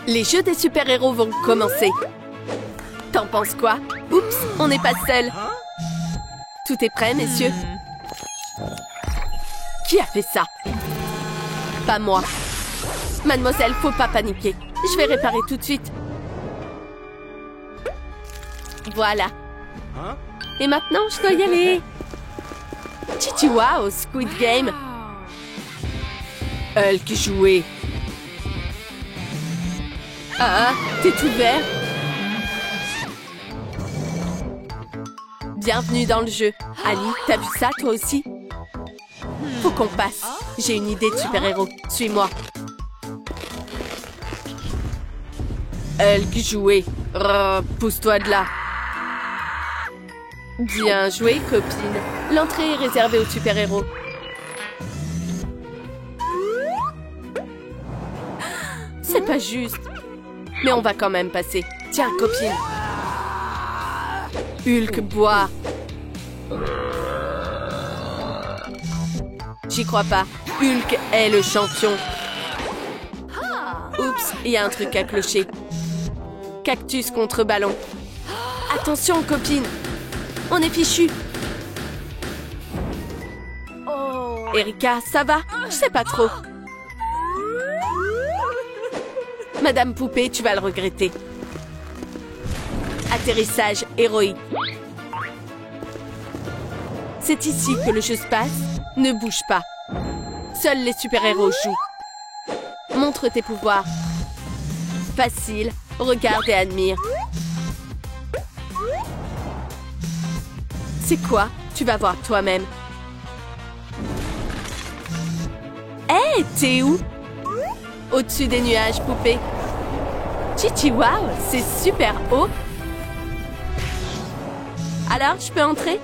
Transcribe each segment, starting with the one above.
Les jeux des super-héros vont commencer. T'en penses quoi? Oups, on n'est pas seul. Tout est prêt, messieurs? Qui a fait ça? Pas moi. Mademoiselle, faut pas paniquer. Je vais réparer tout de suite. Voilà. Et maintenant, je dois y aller. Chichiwa au Squid Game. Hulk joué. Ah, t'es tout vert. Bienvenue dans le jeu. Ali, t'as vu ça toi aussi? Faut qu'on passe. J'ai une idée de super-héros. Suis-moi. Hulk joué. Pousse-toi de là. Bien joué, copine. L'entrée est réservée aux super-héros. C'est pas juste. Mais on va quand même passer. Tiens, copine. Hulk boit. J'y crois pas. Hulk est le champion. Oups, il y a un truc à clocher. Cactus contre ballon. Attention, copine. On est fichu. Erika, ça va? Je sais pas trop. Madame Poupée, tu vas le regretter. Atterrissage héroïque. C'est ici que le jeu se passe. Ne bouge pas. Seuls les super-héros jouent. Montre tes pouvoirs. Facile. Regarde et admire. C'est quoi? Tu vas voir toi-même. Hé, t'es où? Au-dessus des nuages, poupée. Chichi, waouh, c'est super haut. Alors, je peux entrer?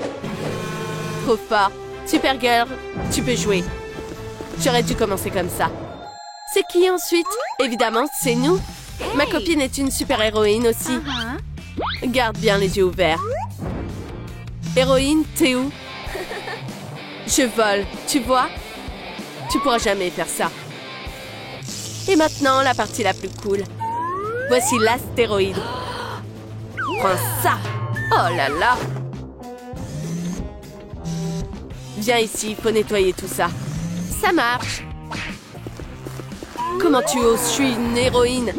Trop fort. Supergirl, tu peux jouer. J'aurais dû commencer comme ça. C'est qui ensuite? Évidemment, c'est nous. Ma copine est une super-héroïne aussi. Garde bien les yeux ouverts. Héroïne, t'es où? Je vole, tu vois? Tu pourras jamais faire ça. Et maintenant, la partie la plus cool. Voici l'astéroïde. Prends ça! Oh là là! Viens ici, faut nettoyer tout ça. Ça marche. Comment tu oses? Je suis une héroïne.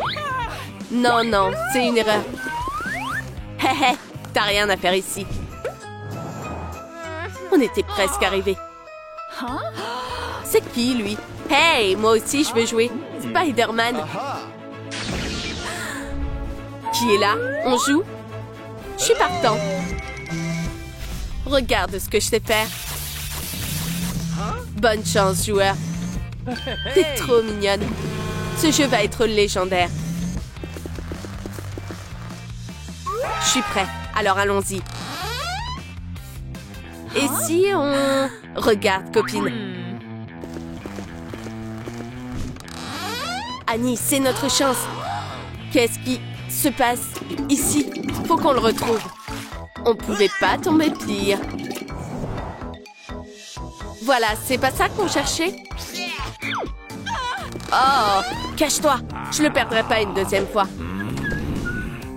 Non, non, c'est une erreur. Hé hé, t'as rien à faire ici. On était presque arrivés. C'est qui, lui? Hey, moi aussi, je veux jouer. Spider-Man. Qui est là? On joue? Je suis partant. Regarde ce que je sais faire. Bonne chance, joueur. T'es trop mignonne. Ce jeu va être légendaire. Je suis prêt. Alors allons-y. Et si on... Regarde, copine. Annie, c'est notre chance. Qu'est-ce qui se passe ici? Faut qu'on le retrouve. On pouvait pas tomber pire. Voilà, c'est pas ça qu'on cherchait? Oh, cache-toi. Je le perdrai pas une deuxième fois.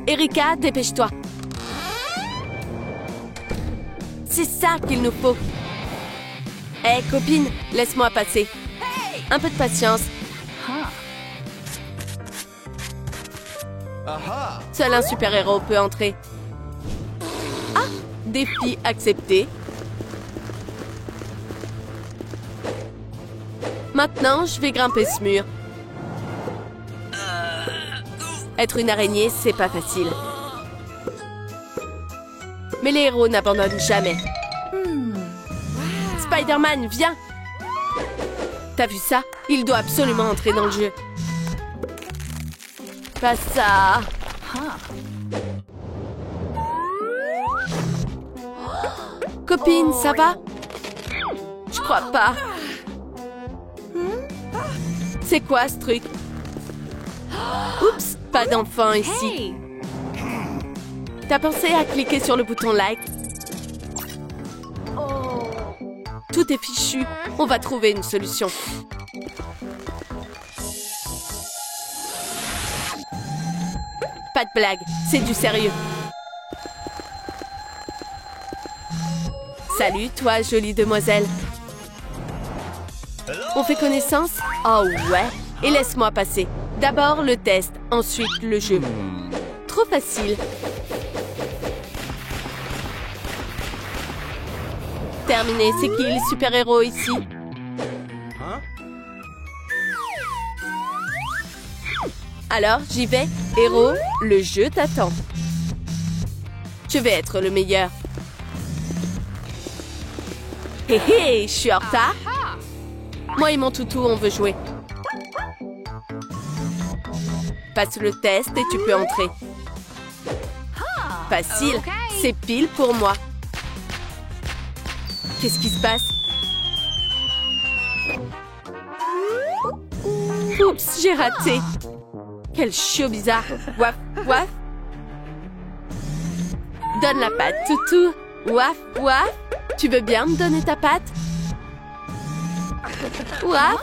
Erika, dépêche-toi. C'est ça qu'il nous faut. Hé, copine, laisse-moi passer. Un peu de patience. Seul un super-héros peut entrer. Ah, défi accepté. Maintenant, je vais grimper ce mur. Être une araignée, c'est pas facile. Mais les héros n'abandonnent jamais. Spider-Man, viens! T'as vu ça? Il doit absolument entrer dans le jeu. Pas ça. Copine, ça va? Je crois pas. C'est quoi ce truc? Oups, pas d'enfant ici. T'as pensé à cliquer sur le bouton like? Tout est fichu. On va trouver une solution. Pas de blague, c'est du sérieux. Salut, toi, jolie demoiselle. On fait connaissance? Oh ouais. Et laisse-moi passer. D'abord le test, ensuite le jeu. Trop facile. Terminé, c'est qui le super-héros ici? Alors, j'y vais. Héros, le jeu t'attend. Je vais être le meilleur. Hé hé, je suis en retard. Moi et mon toutou, on veut jouer. Passe le test et tu peux entrer. Facile, c'est pile pour moi. Qu'est-ce qui se passe? Oups, j'ai raté. Quel chiot bizarre. Waf, waf. Donne la patte, toutou. Waf, waf. Tu veux bien me donner ta patte? Waf.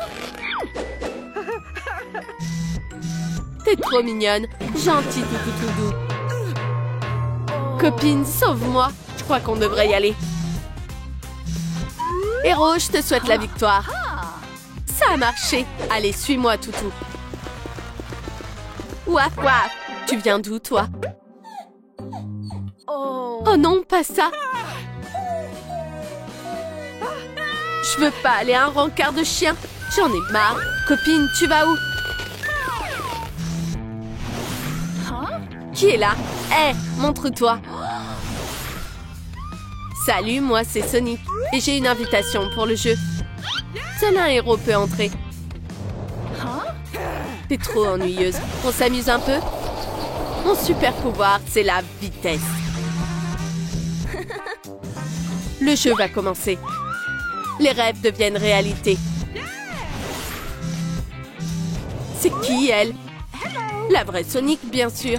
T'es trop mignonne. Gentil, toutou, tout doux. Copine, sauve-moi. Je crois qu'on devrait y aller. Héros, je te souhaite la victoire. Ça a marché. Allez, suis-moi, toutou. Waf, waf. Tu viens d'où, toi? Oh non, pas ça. Je veux pas aller à un rencard de chien. J'en ai marre. Copine, tu vas où? Qui est là? Hé, montre-toi. Salut, moi c'est Sonic. Et j'ai une invitation pour le jeu. Seul un héros peut entrer. T'es trop ennuyeuse. On s'amuse un peu? Mon super pouvoir, c'est la vitesse. Le jeu va commencer. Les rêves deviennent réalité. C'est qui, elle? La vraie Sonic, bien sûr.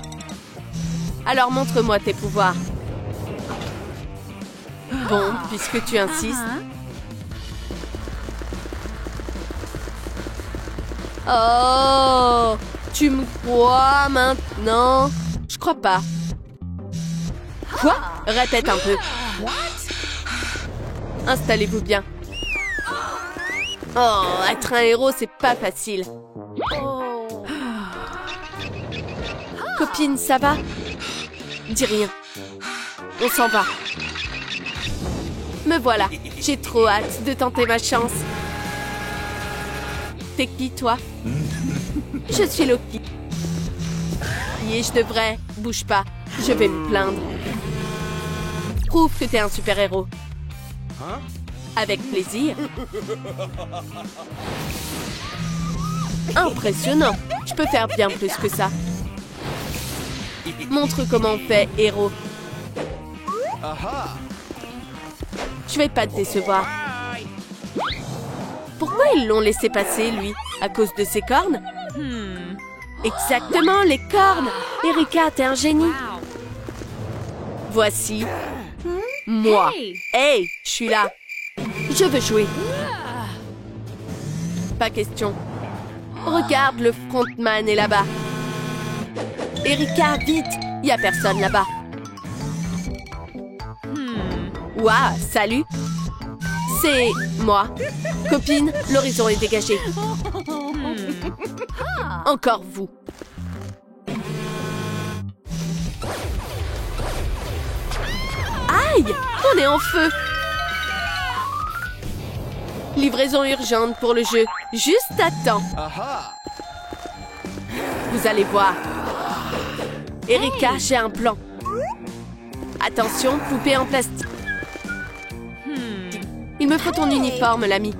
Alors montre-moi tes pouvoirs. Bon, puisque tu insistes. Oh, tu me crois maintenant? Je crois pas. Quoi? Répète un peu. Installez-vous bien. Oh, être un héros, c'est pas facile. Copine, ça va? Dis rien. On s'en va. Me voilà. J'ai trop hâte de tenter ma chance. T'es qui, toi? Je suis Loki. Et je devrais... Bouge pas. Je vais me plaindre. Prouve que t'es un super-héros. Avec plaisir. Impressionnant. Je peux faire bien plus que ça. Montre comment on fait, héros. Je vais pas te décevoir. Pourquoi ils l'ont laissé passer, lui? À cause de ses cornes? Exactement, les cornes! Erika, t'es un génie. Voici... moi. Hey, je suis là. Je veux jouer. Pas question. Regarde, le frontman est là-bas. Erika, vite! Il n'y a personne là-bas. Ouah, salut! C'est moi. Copine, l'horizon est dégagé. Encore vous. Aïe! On est en feu! Livraison urgente pour le jeu. Juste à temps. Vous allez voir. Erika, j'ai un plan. Attention, poupée en plastique. Il me faut ton uniforme, l'ami.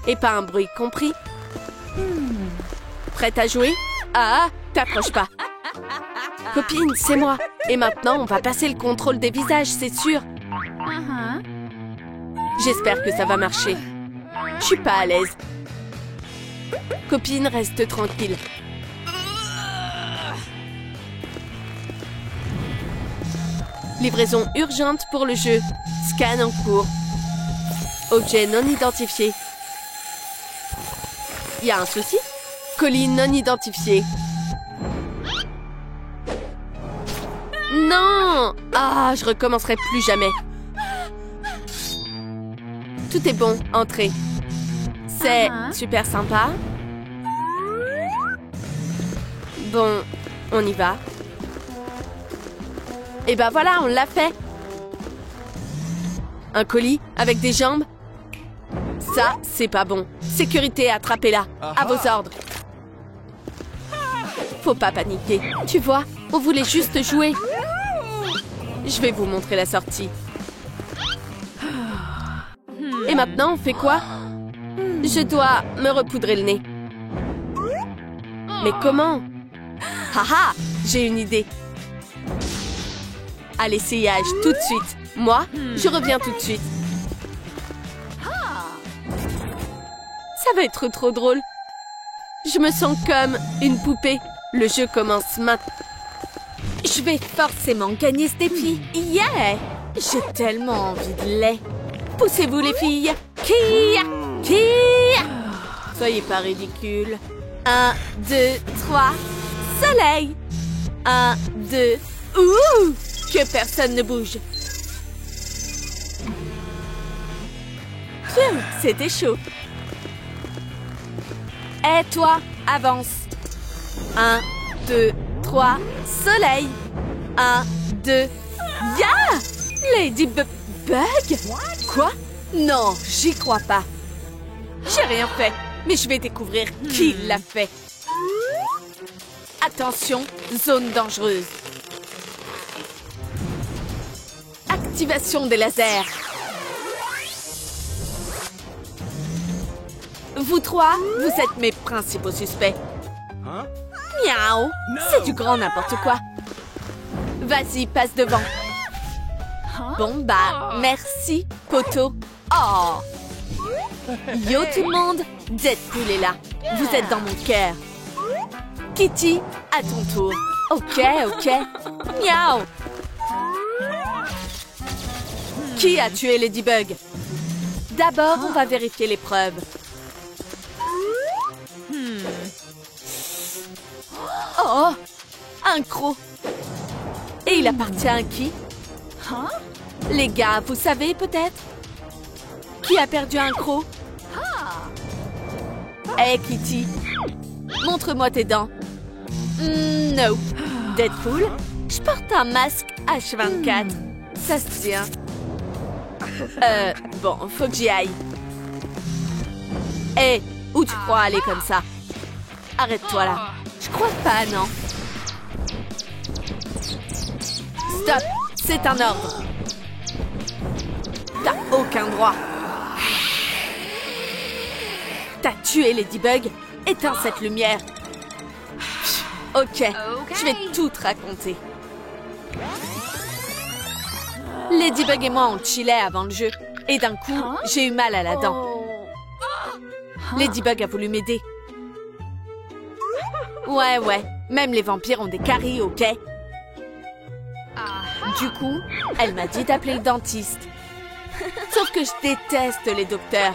Et pas un bruit, compris? Prête à jouer? Ah, t'approches pas. Copine, c'est moi. Et maintenant, on va passer le contrôle des visages, c'est sûr. J'espère que ça va marcher. Je suis pas à l'aise. Copine, reste tranquille. Livraison urgente pour le jeu. Scan en cours. Objet non identifié. Il y a un souci? Colis non identifié. Non! Ah, je recommencerai plus jamais. Tout est bon, entrez. C'est super sympa. Bon, on y va. Et ben voilà, on l'a fait. Un colis avec des jambes? Ça, c'est pas bon. Sécurité, attrapez-la. À vos ordres. Faut pas paniquer. Tu vois, on voulait juste jouer. Je vais vous montrer la sortie. Et maintenant, on fait quoi? Je dois me repoudrer le nez. Mais comment? Haha, j'ai une idée. À l'essayage, tout de suite. Moi, je reviens tout de suite. Ça va être trop drôle. Je me sens comme une poupée. Le jeu commence maintenant. Je vais forcément gagner ce défi. Yeah! J'ai tellement envie de lait. Poussez-vous les filles. Qui? Soyez pas ridicules. 1, 2, 3. Soleil. 1, 2. Ouh! Que personne ne bouge. C'était chaud. Et toi, avance. 1, 2, 3. Soleil. 1, 2. Ya! Ladybug? Quoi? Non, j'y crois pas. J'ai rien fait, mais je vais découvrir qui l'a fait. Attention, zone dangereuse. Activation des lasers. Vous trois, vous êtes mes principaux suspects. Miaou, c'est du grand n'importe quoi. Vas-y, passe devant. Bon bah, merci, poteau. Oh. Yo tout le monde, Deadpool est là. Vous êtes dans mon cœur. Kitty, à ton tour. Ok. Miaou. Qui a tué Ladybug? D'abord, on va vérifier les preuves. Oh, un croc. Et il appartient à qui? Les gars, vous savez peut-être? Qui a perdu un croc? Hey Kitty, montre-moi tes dents. No. Deadpool, je porte un masque H24. Ça se tient. Bon, faut que j'y aille. Hé, où tu crois aller comme ça? Arrête-toi là. Je crois pas, non. Stop, c'est un ordre. T'as aucun droit. T'as tué Ladybug. Éteins cette lumière. Ok, je vais tout te raconter. Ladybug et moi, on chillait avant le jeu. Et d'un coup, j'ai eu mal à la dent. Ladybug a voulu m'aider. Ouais, même les vampires ont des caries, ok? Du coup, elle m'a dit d'appeler le dentiste. Sauf que je déteste les docteurs.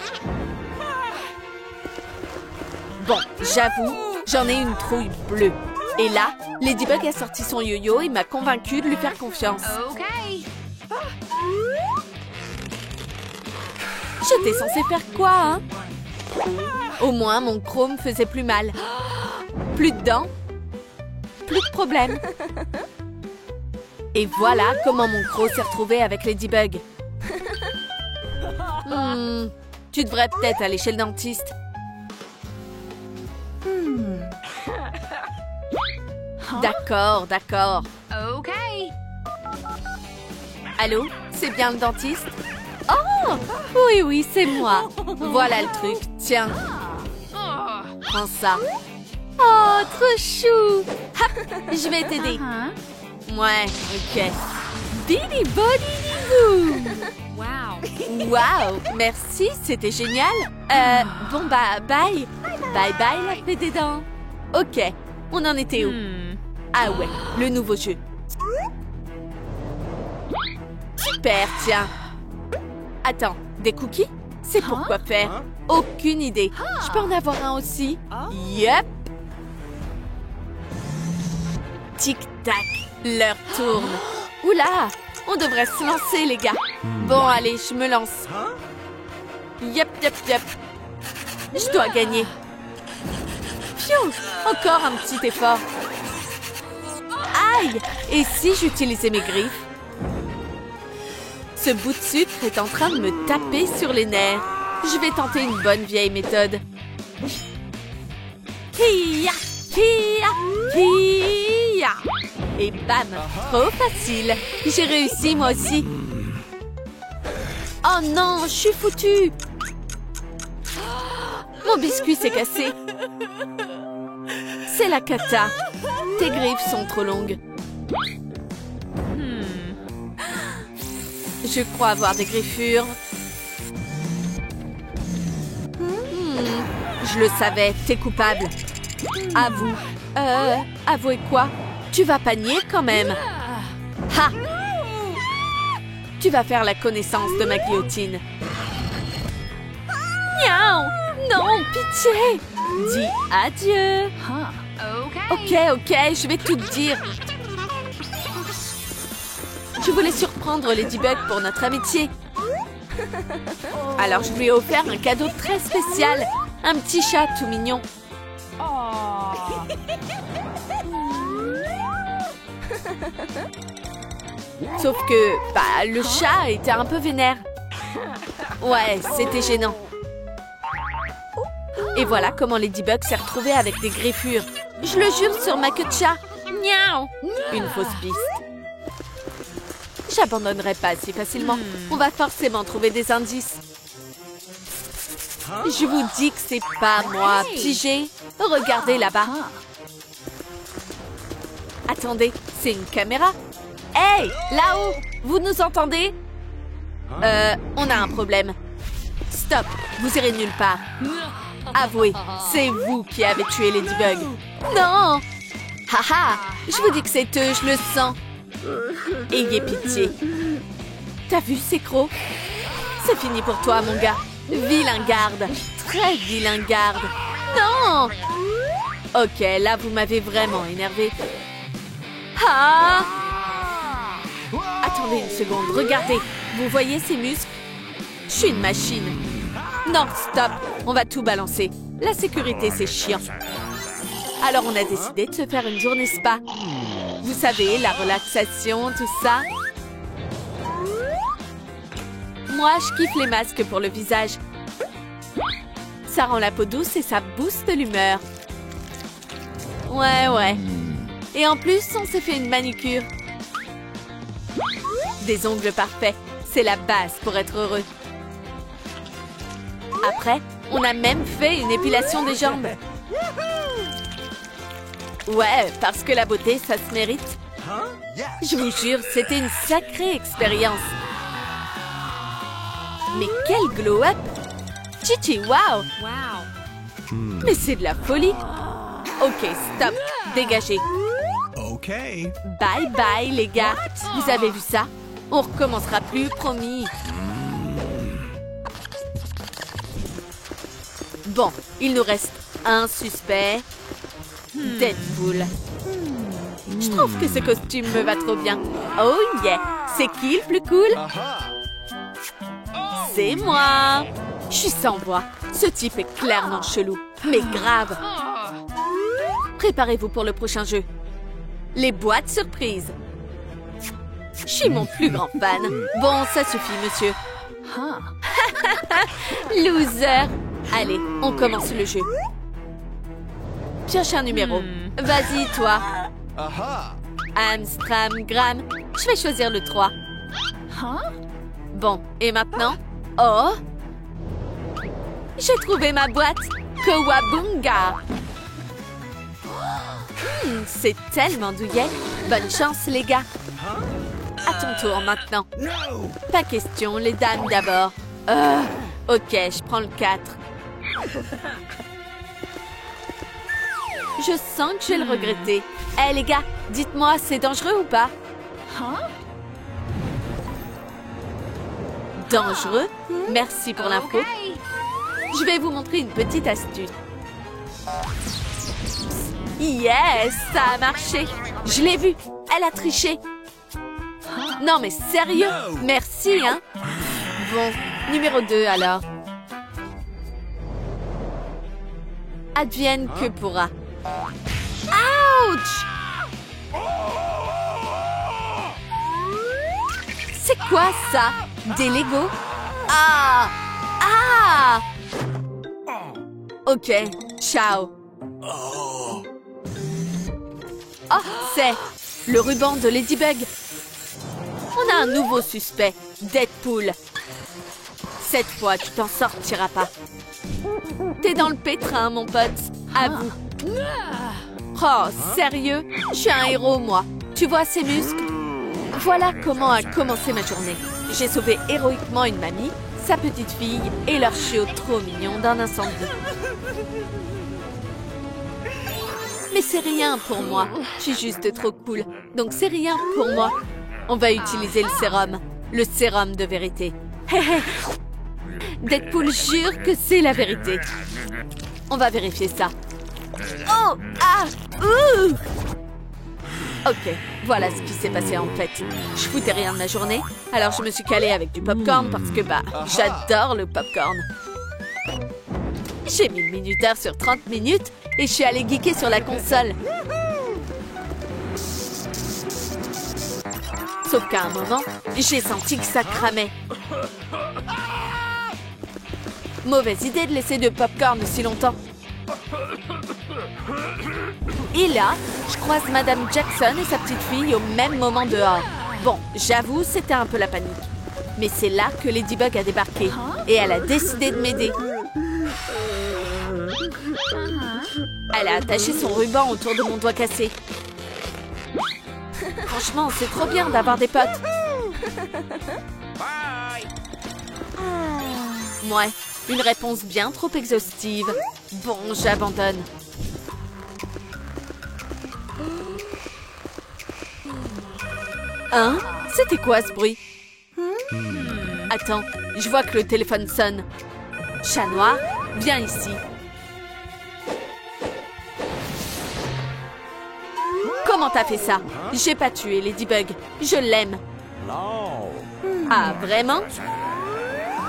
Bon, j'avoue, j'en ai une trouille bleue. Et là, Ladybug a sorti son yo-yo et m'a convaincue de lui faire confiance. J'étais censée faire quoi, hein? Au moins, mon croc me faisait plus mal. Plus de dents, plus de problème. Et voilà comment mon croc s'est retrouvé avec Ladybug. Tu devrais peut-être aller chez le dentiste. D'accord. Ok. Allô, c'est bien le dentiste? Oh, oui, c'est moi. Voilà le truc, tiens. Prends ça. Oh, trop chou. Hop, je vais t'aider. Ouais, ok. Bidi body Wow, merci, c'était génial. Bon bah, bye. Bye la fée des dents. Ok, on en était où? Ah ouais, le nouveau jeu. Super, tiens. Attends, des cookies? C'est pour quoi faire? Aucune idée. Je peux en avoir un aussi? Yep. Tic-tac, l'heure tourne. Oula, on devrait se lancer, les gars. Bon, allez, je me lance. Yep. Je dois gagner. Pfiou, encore un petit effort. Aïe! Et si j'utilisais mes griffes? Ce bout de sucre est en train de me taper sur les nerfs. Je vais tenter une bonne vieille méthode. Hi-ya! Et bam! Trop facile! J'ai réussi, moi aussi. Oh non, je suis foutue! Mon biscuit s'est cassé. C'est la cata. Tes griffes sont trop longues. Je crois avoir des griffures. Je le savais, t'es coupable. Avoue. Avouez quoi? Tu vas panier quand même. Ha! Tu vas faire la connaissance de ma guillotine. Miaou! Non, pitié! Dis adieu. Ok, je vais tout te dire. Je voulais surprendre Ladybug pour notre amitié. Alors je lui ai offert un cadeau très spécial. Un petit chat tout mignon. Sauf que, le chat était un peu vénère. Ouais, c'était gênant. Et voilà comment Ladybug s'est retrouvée avec des griffures. Je le jure sur ma queue de chat. Miaou! Une fausse piste. J'abandonnerai pas si facilement. On va forcément trouver des indices. Je vous dis que c'est pas moi, Pigé. Regardez là-bas. Attendez, c'est une caméra. Hey, là-haut, vous nous entendez? On a un problème. Stop, vous irez nulle part. Avouez, c'est vous qui avez tué Ladybug. Non! Haha, je vous dis que c'est eux, je le sens. Ayez pitié. T'as vu ces crocs? C'est fini pour toi, mon gars. Vilain garde. Très vilain garde. Non! Ok, là, vous m'avez vraiment énervé. Ah! Attendez une seconde, regardez. Vous voyez ces muscles? Je suis une machine. Non, stop. On va tout balancer. La sécurité, c'est chiant. Alors, on a décidé de se faire une journée spa. Vous savez, la relaxation, tout ça. Moi, je kiffe les masques pour le visage. Ça rend la peau douce et ça booste l'humeur. Ouais. Et en plus, on s'est fait une manucure. Des ongles parfaits. C'est la base pour être heureux. Après, on a même fait une épilation des jambes. Ouais, parce que la beauté, ça se mérite. Je vous jure, c'était une sacrée expérience. Mais quel glow-up! Chichi, wow! Mais c'est de la folie! Ok, stop, dégagez. Ok. Bye bye, les gars. Vous avez vu ça? On recommencera plus, promis. Bon, il nous reste un suspect. Deadpool. Je trouve que ce costume me va trop bien. Oh yeah! C'est qui le plus cool? C'est moi! Je suis sans voix. Ce type est clairement chelou, mais grave. Préparez-vous pour le prochain jeu. Les boîtes surprises. Je suis mon plus grand fan. Bon, ça suffit, monsieur. Loser. Allez, on commence le jeu. Cherche un numéro. Vas-y, toi. Amstramgram. Je vais choisir le 3. Bon, et maintenant? Oh! J'ai trouvé ma boîte. Kowabunga. C'est tellement douillet. Bonne chance, les gars. À ton tour maintenant. Pas question, les dames d'abord. Ok, je prends le 4. Je sens que je vais le regretter. Eh les gars, dites-moi, c'est dangereux ou pas? Dangereux? Merci pour l'info. Je vais vous montrer une petite astuce. Yes, ça a marché. Je l'ai vu. Elle a triché. Non, mais sérieux? Merci, hein? Bon, numéro 2, alors. Advienne que pourra. Ouch! C'est quoi, ça? Des Legos? Ah! Ah! Ok, ciao. Oh, c'est le ruban de Ladybug. On a un nouveau suspect, Deadpool. Cette fois, tu t'en sortiras pas. T'es dans le pétrin, mon pote. Avoue. Oh, sérieux? Je suis un héros, moi. Tu vois ces muscles? Voilà comment a commencé ma journée. J'ai sauvé héroïquement une mamie, sa petite fille et leur chiot trop mignon d'un incendie. Mais c'est rien pour moi. Je suis juste trop cool. Donc c'est rien pour moi. On va utiliser le sérum de vérité. Deadpool jure que c'est la vérité. On va vérifier ça. Oh! Ah! Ouh! Ok, voilà ce qui s'est passé en fait. Je foutais rien de ma journée, alors je me suis calée avec du popcorn parce que j'adore le popcorn. J'ai mis le minuteur sur 30 minutes et je suis allée geeker sur la console. Sauf qu'à un moment, j'ai senti que ça cramait. Mauvaise idée de laisser de popcorn si longtemps. Et là, je croise Madame Jackson et sa petite fille au même moment dehors. Bon, j'avoue, c'était un peu la panique. Mais c'est là que Ladybug a débarqué. Et elle a décidé de m'aider. Elle a attaché son ruban autour de mon doigt cassé. Franchement, c'est trop bien d'avoir des potes. Ouais, une réponse bien trop exhaustive. Bon, j'abandonne. Hein? C'était quoi ce bruit? Attends, je vois que le téléphone sonne. Chat noir, viens ici. Comment t'as fait ça? J'ai pas tué Ladybug. Je l'aime. Ah, vraiment?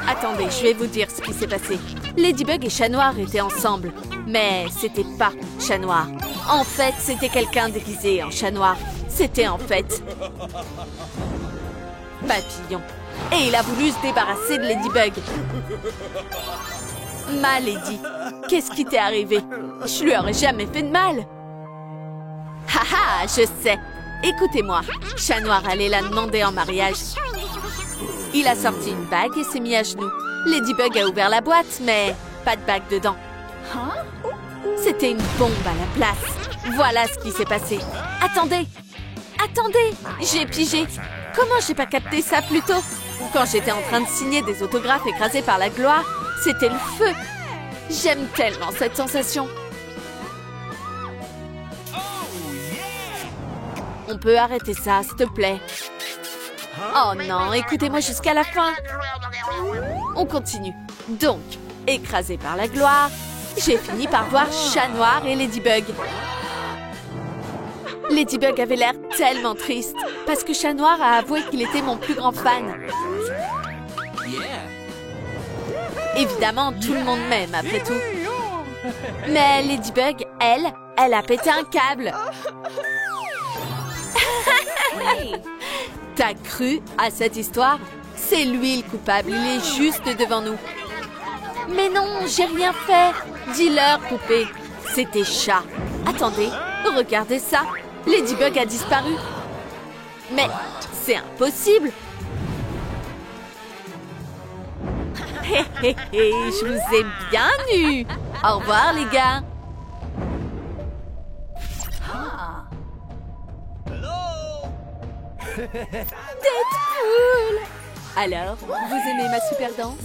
Attendez, je vais vous dire ce qui s'est passé. Ladybug et Chat Noir étaient ensemble. Mais c'était pas Chat Noir. En fait, c'était quelqu'un déguisé en Chat Noir. C'était en fait... Papillon. Et il a voulu se débarrasser de Ladybug. Ma Lady, qu'est-ce qui t'est arrivé? Je lui aurais jamais fait de mal. Haha, je sais. Écoutez-moi, Chat Noir allait la demander en mariage. Il a sorti une bague et s'est mis à genoux. Ladybug a ouvert la boîte, mais pas de bague dedans. C'était une bombe à la place. Voilà ce qui s'est passé. Attendez! Attendez! J'ai pigé. Comment j'ai pas capté ça plus tôt? Quand j'étais en train de signer des autographes écrasés par la gloire, c'était le feu. J'aime tellement cette sensation. On peut arrêter ça, s'il te plaît. Oh non, écoutez-moi jusqu'à la fin. On continue. Donc, écrasé par la gloire, j'ai fini par voir Chat Noir et Ladybug. Ladybug avait l'air tellement triste parce que Chat Noir a avoué qu'il était mon plus grand fan. Évidemment, tout le monde m'aime après tout. Mais Ladybug, elle a pété un câble. T'as cru à cette histoire? C'est lui le coupable, il est juste devant nous. Mais non, j'ai rien fait. Dis-leur, poupée. C'était Chat. Attendez, regardez ça. Ladybug a disparu. Mais c'est impossible. Hé hé hé, je vous ai bien eu. Au revoir les gars. Deadpool! Alors, vous aimez ma super danse?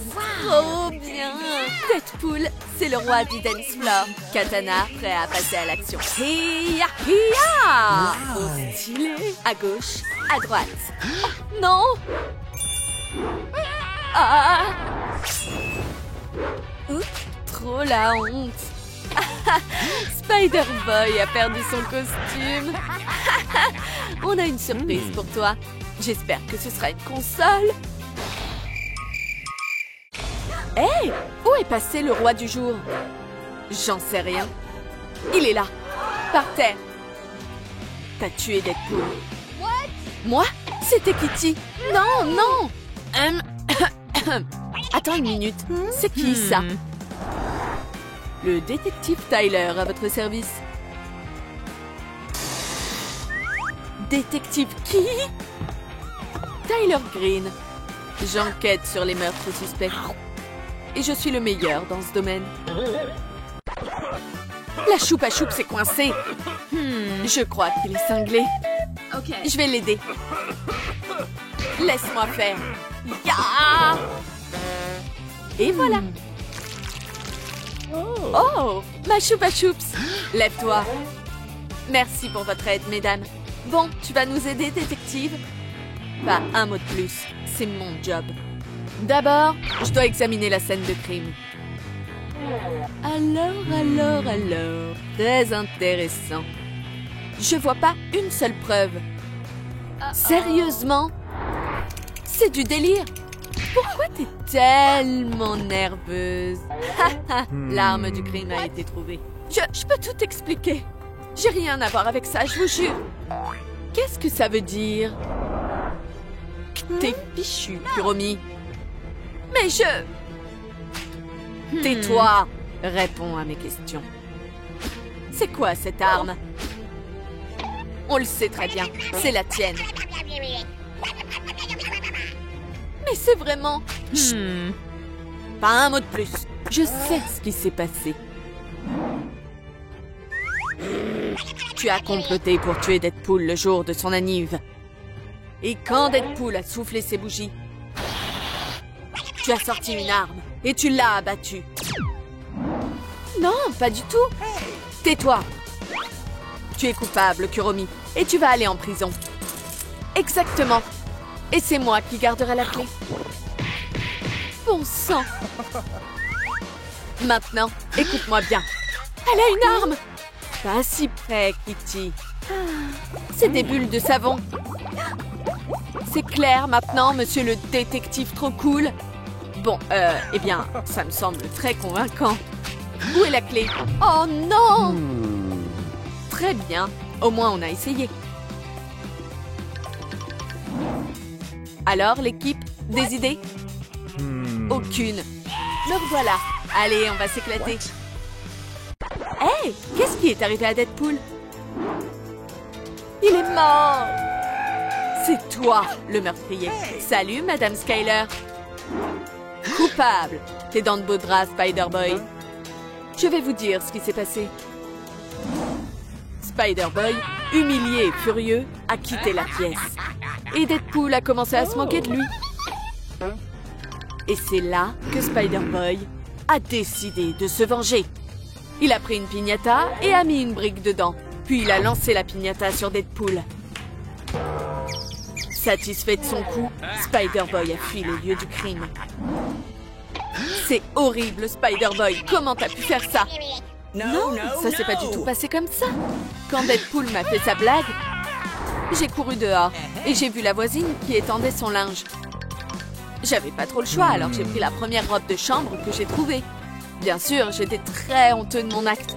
Trop bien! Deadpool, c'est le roi du dance floor. Katana, prêt à passer à l'action. Hiya, hiya! Trop stylé! À gauche, à droite. Oh, non! Ah! Oups, trop la honte! Spider-Boy a perdu son costume. On a une surprise pour toi. J'espère que ce sera une console. Hé, où est passé le roi du jour? J'en sais rien. Il est là, par terre. T'as tué Deadpool. Moi? C'était Kitty. Non, non. Attends une minute. C'est qui ça? Le détective Tyler à votre service. Détective qui? Tyler Green. J'enquête sur les meurtres suspects. Et je suis le meilleur dans ce domaine. La choupe à choupe s'est coincée. Je crois qu'il est cinglé. Je vais l'aider. Laisse-moi faire. Ya! Et voilà. Oh, ma choupe à choups. Lève-toi. Merci pour votre aide, mesdames. Bon, tu vas nous aider, détective? Pas un mot de plus. C'est mon job. D'abord, je dois examiner la scène de crime. Alors... Très intéressant. Je vois pas une seule preuve. Sérieusement? C'est du délire. Pourquoi t'es tellement nerveuse? L'arme du crime a été trouvée. Je peux tout expliquer. J'ai rien à voir avec ça, je vous jure. Qu'est-ce que ça veut dire? T'es fichu, Kuromi. Mais Tais-toi. Réponds à mes questions. C'est quoi cette arme? On le sait très bien. C'est la tienne. Mais c'est vraiment... Pas un mot de plus. Je sais ce qui s'est passé. Tu as comploté pour tuer Deadpool le jour de son anniv. Et quand Deadpool a soufflé ses bougies, tu as sorti une arme et tu l'as abattu. Non, pas du tout. Tais-toi. Tu es coupable, Kuromi, et tu vas aller en prison. Exactement. Et c'est moi qui garderai la clé. Bon sang. Maintenant, écoute-moi bien. Elle a une arme. Pas si près, Kitty. C'est des bulles de savon. C'est clair maintenant, monsieur le détective trop cool. Bon, eh bien, ça me semble très convaincant. Où est la clé? Oh non! Très bien. Au moins, on a essayé. Alors, l'équipe, des idées? Aucune. Me revoilà. Allez, on va s'éclater. Hey, qu'est-ce qui est arrivé à Deadpool? Il est mort! C'est toi, le meurtrier. Salut, Madame Skyler. Coupable. T'es dans de beaux draps, Spider-Boy. Je vais vous dire ce qui s'est passé. Spider-Boy, humilié et furieux, a quitté la pièce. Et Deadpool a commencé à se moquer de lui. Et c'est là que Spider-Boy a décidé de se venger. Il a pris une piñata et a mis une brique dedans. Puis il a lancé la piñata sur Deadpool. Satisfait de son coup, Spider-Boy a fui les lieux du crime. C'est horrible, Spider-Boy. Comment t'as pu faire ça? Non, ça s'est pas du tout passé comme ça. Quand Deadpool m'a fait sa blague, j'ai couru dehors et j'ai vu la voisine qui étendait son linge. J'avais pas trop le choix, alors j'ai pris la première robe de chambre que j'ai trouvée. Bien sûr, j'étais très honteux de mon acte.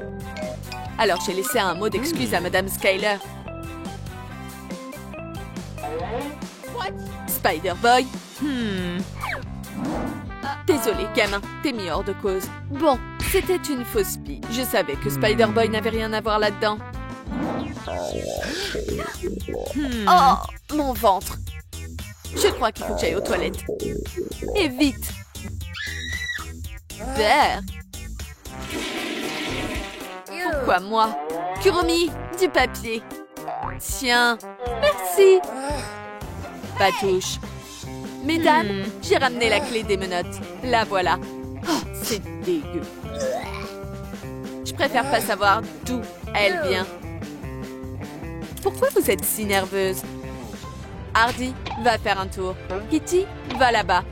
Alors j'ai laissé un mot d'excuse à Madame Skyler. Spider-Boy. Désolé, gamin, t'es mis hors de cause. Bon, c'était une fausse pie. Je savais que Spider-Boy n'avait rien à voir là-dedans. Oh, mon ventre. Je crois qu'il faut que j'aille aux toilettes. Et vite. Berk. Pourquoi moi? Kuromi, du papier. Tiens, merci. Patouche. Mesdames, j'ai ramené la clé des menottes. La voilà. Oh, c'est dégueu. Je préfère pas savoir d'où elle vient. Pourquoi vous êtes si nerveuse? Hardy, va faire un tour. Kitty, va là-bas.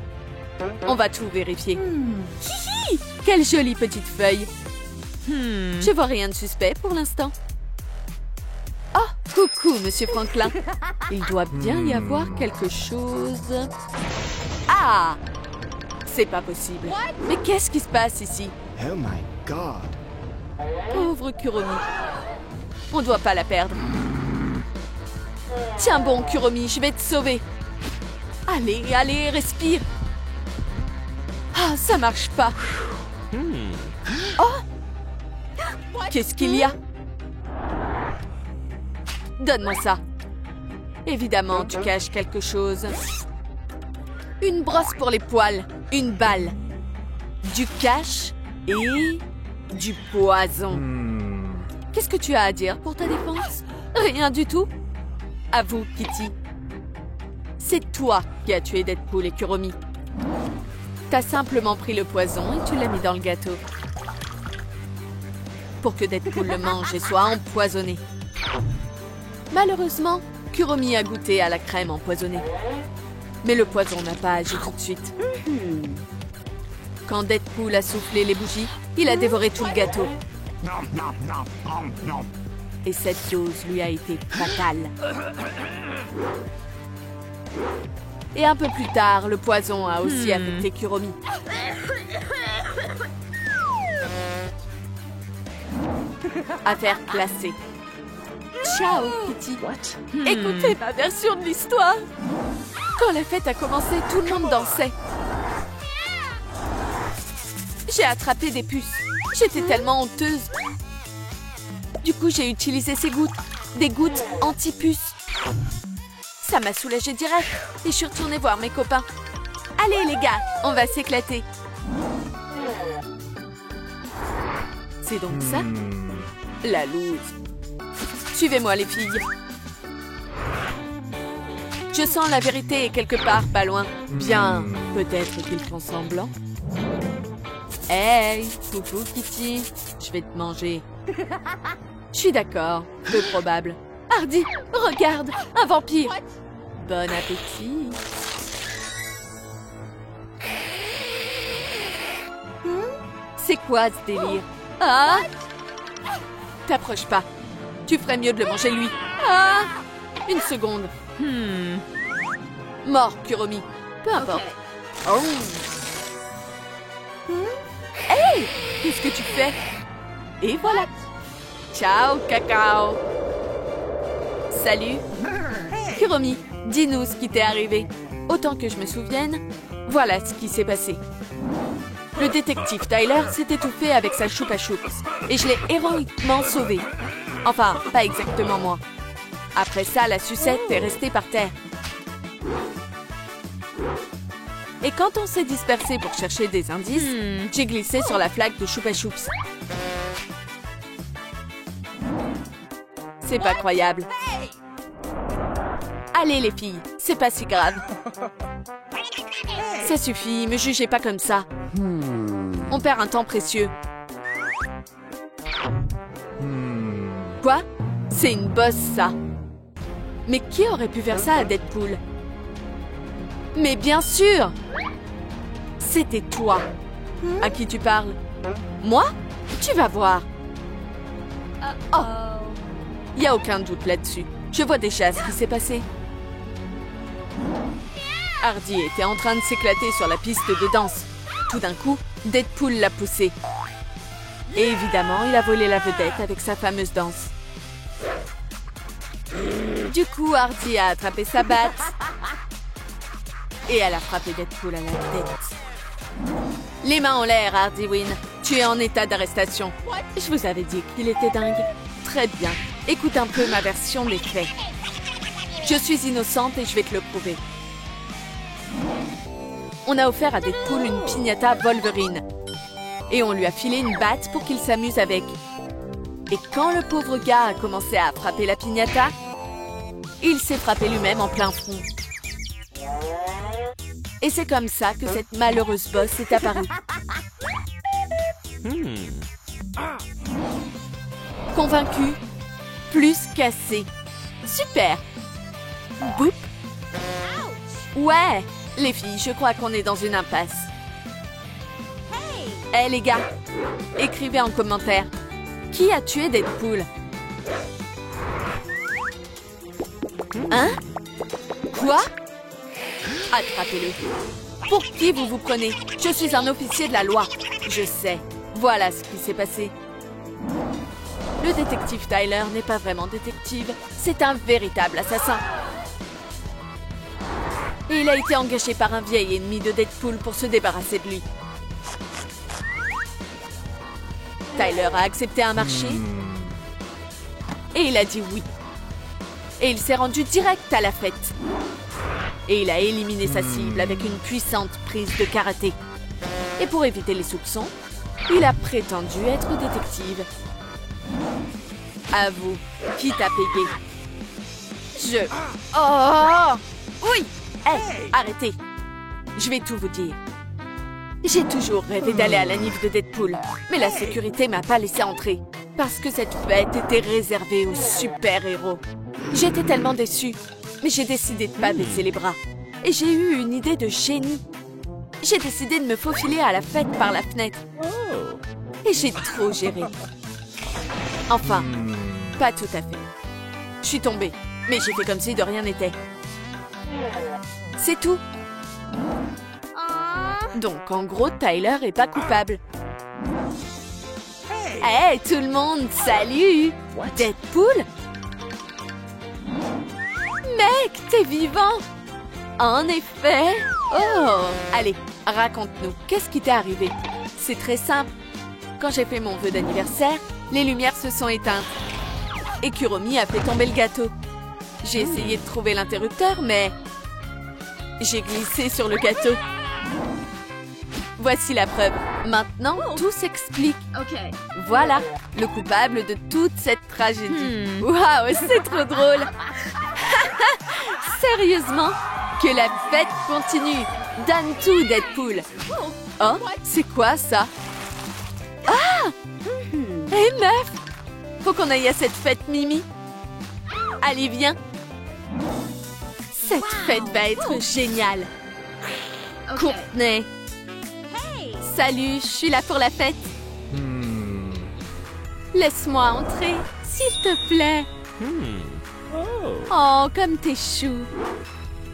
On va tout vérifier. Hihi! Quelle jolie petite feuille. Je vois rien de suspect pour l'instant. Oh, coucou, Monsieur Franklin. Il doit bien y avoir quelque chose... Ah! C'est pas possible. Mais qu'est-ce qui se passe ici? Oh my God. Pauvre Kuromi. On doit pas la perdre. Tiens bon, Kuromi, je vais te sauver. Allez, allez, respire. Ah, ça marche pas. Oh! Qu'est-ce qu'il y a? Donne-moi ça. Évidemment, tu caches quelque chose. Une brosse pour les poils, une balle, du cash et du poison. Qu'est-ce que tu as à dire pour ta défense? Rien du tout. Avoue, Kitty. C'est toi qui as tué Deadpool et Kuromi. T'as simplement pris le poison et tu l'as mis dans le gâteau. Pour que Deadpool le mange et soit empoisonné. Malheureusement, Kuromi a goûté à la crème empoisonnée. Mais le poison n'a pas agi tout de suite. Quand Deadpool a soufflé les bougies, il a dévoré tout le gâteau. Et cette dose lui a été fatale. Et un peu plus tard, le poison a aussi affecté Kuromi. Affaire classée. Ciao, Kitty. Écoutez ma version de l'histoire. Quand la fête a commencé, tout le monde dansait. J'ai attrapé des puces. J'étais tellement honteuse. Du coup, j'ai utilisé ces gouttes. Des gouttes anti-puces. Ça m'a soulagée direct. Et je suis retournée voir mes copains. Allez, les gars, on va s'éclater. C'est donc ça? La loose. Suivez-moi, les filles. Je sens la vérité est quelque part pas loin. Bien, peut-être qu'ils font semblant. Hey, coucou Kitty, je vais te manger. Je suis d'accord, peu probable. Hardy, regarde, un vampire. Bon appétit. C'est quoi ce délire? Ah! T'approches pas. Tu ferais mieux de le manger lui. Ah! Une seconde. Mort, Kuromi. Peu importe. Oh! Hey! Qu'est-ce que tu fais? Et voilà. Ciao, cacao. Salut. Kuromi, dis-nous ce qui t'est arrivé. Autant que je me souvienne, voilà ce qui s'est passé. Le détective Tyler s'est étouffé avec sa choupa choups et je l'ai héroïquement sauvé. Enfin, pas exactement moi. Après ça, la sucette est restée par terre. Et quand on s'est dispersé pour chercher des indices, j'ai glissé sur la flaque de choupa choups. C'est pas croyable. Allez les filles, c'est pas si grave. Ça suffit, me jugez pas comme ça. On perd un temps précieux. Quoi? C'est une bosse, ça. Mais qui aurait pu faire ça à Deadpool? Mais bien sûr! C'était toi. À qui tu parles? Moi? Tu vas voir. Oh! Il n'y a aucun doute là-dessus. Je vois déjà ce qui s'est passé. Hardy était en train de s'éclater sur la piste de danse. Tout d'un coup, Deadpool l'a poussé. Et évidemment, il a volé la vedette avec sa fameuse danse. Du coup, Hardy a attrapé sa batte. Et elle a frappé Deadpool à la tête. Les mains en l'air, Hardy Wynn. Tu es en état d'arrestation. Je vous avais dit qu'il était dingue. Très bien. Écoute un peu ma version des faits. Je suis innocente et je vais te le prouver. On a offert à Deadpool une piñata Wolverine. Et on lui a filé une batte pour qu'il s'amuse avec. Et quand le pauvre gars a commencé à frapper la piñata, il s'est frappé lui-même en plein front. Et c'est comme ça que cette malheureuse bosse est apparue. Convaincu, plus cassé. Super. Boop. Ouais, les filles, je crois qu'on est dans une impasse. Hey les gars, écrivez en commentaire. Qui a tué Deadpool? Hein? Quoi? Attrapez-le. Pour qui vous vous prenez? Je suis un officier de la loi. Je sais. Voilà ce qui s'est passé. Le détective Tyler n'est pas vraiment détective. C'est un véritable assassin. Et il a été engagé par un vieil ennemi de Deadpool pour se débarrasser de lui. Tyler a accepté un marché. Et il a dit oui. Et il s'est rendu direct à la fête. Et il a éliminé sa cible avec une puissante prise de karaté. Et pour éviter les soupçons, il a prétendu être détective. À vous, qui t'a payé? Oh! Oui! Hé, arrêtez! Je vais tout vous dire. J'ai toujours rêvé d'aller à la nif de Deadpool, mais la sécurité m'a pas laissé entrer, parce que cette fête était réservée aux super-héros. J'étais tellement déçue, mais j'ai décidé de pas baisser les bras. Et j'ai eu une idée de génie. J'ai décidé de me faufiler à la fête par la fenêtre. Et j'ai trop géré. Enfin, pas tout à fait. Je suis tombée, mais j'ai fait comme si de rien n'était. C'est tout. Donc, en gros, Tyler est pas coupable. Hey, tout le monde, salut! Deadpool? Mec, t'es vivant! En effet! Oh! Allez, raconte-nous, qu'est-ce qui t'est arrivé? C'est très simple. Quand j'ai fait mon vœu d'anniversaire, les lumières se sont éteintes. Et Kuromi a fait tomber le gâteau. J'ai essayé de trouver l'interrupteur, mais... j'ai glissé sur le gâteau. Voici la preuve. Maintenant, tout s'explique. Voilà, le coupable de toute cette tragédie. Waouh, c'est trop drôle. Sérieusement? Que la fête continue. Donne tout, Deadpool. Oh, c'est quoi ça? Ah! Hé, meuf! Faut qu'on aille à cette fête, Mimi. Allez, viens. Cette fête va être géniale. Courtney. Salut, je suis là pour la fête. Laisse-moi entrer, s'il te plaît. Oh, comme t'es chou.